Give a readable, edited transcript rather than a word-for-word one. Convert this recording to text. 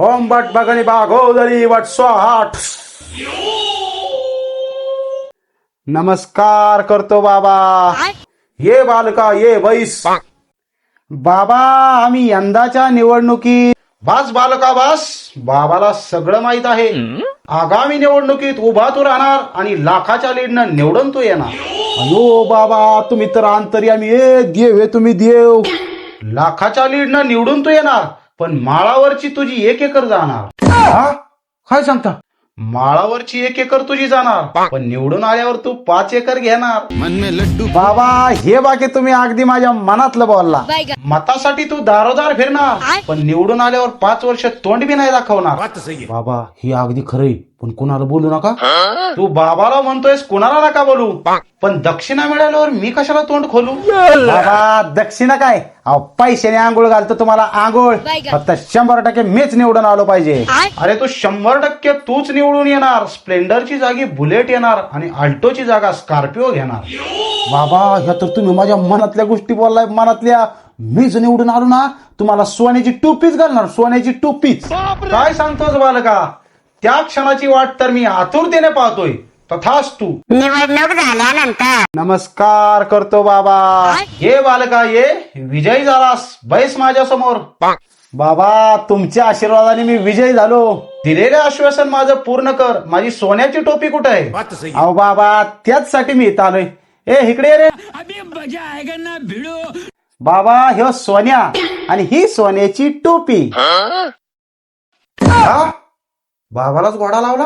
ओम but बगणी बागोदरी वट स्वाहा. नमस्कार करतो बाबा. ये बालका ये बैस. बाबा आम्ही यंदाच्या निवडणुकीत बस बालका बस. बाबाला सगळं माहित आहे. आगामी निवडणुकीत उभा तू राहणार आणि लाखाच्या लीडनं निवडून तू येणार. अयो बाबा तुम्ही तर अंतर्यामी देव हे तुम्ही देव. लाखाच्या लीडनं निवडून तू येणार पण माळावरची तुझी 1 एकर जाणार. हा काय सांगता? माळावरची 1 एकर तुझी जाणार पण निवडून आल्यावर तू 5 एकर घेणार. मन में लड्डू. बाबा हे बाकी तुम्ही अगदी माझ्या मनातलं बोलला. मतासाठी तू दारोदार फिरणार पण निवडून आल्यावर 5 वर्ष तोंड बी नाही दाखवणार. बाबा हे अगदी खरंय पण कुणाला बोलू नका. तू बाबाला म्हणतोयस कुणाला नका बोलू पण दक्षिणा मिळाल्यावर मी कशाला तोंड खोलू? बाबा दक्षिणा काय? अहो पैशाने आंघोळ घालतो तुम्हाला आंघोळ. फक्त 100% मीच निवडून आलो पाहिजे. अरे तू 100% तूच निवडून येणार. स्प्लेंडरची जागी बुलेट येणार आणि अल्टोची जागा स्कॉर्पिओ घेणार. बाबा ह्या तर तुम्ही माझ्या मनातल्या गोष्टी बोललाय. मनातल्या मीच निवडून आलो ना तुम्हाला सोन्याची टोपीच घालणार. सोन्याची टोपीच. काय सांगतोस बालका? त्या क्षणाची वाट तर मी आतुरतेने पाहतोय. तथास्तु. निवडणूक झाल्यानंतर नमस्कार करतो बाबा. ये बालका ये. विजयी झालास. बैस माझ्या समोर. बाबा तुमच्या आशीर्वादाने मी विजयी झालो. दिलेले आश्वासन माझं पूर्ण कर. माझी सोन्याची टोपी कुठे आहे? अहो बाबा त्याचसाठी मी इथं आलोय. इकडे रे. बाबा हे सोन्या आणि ही सोन्याची टोपी. हा? बाबालाच घोडा लावला.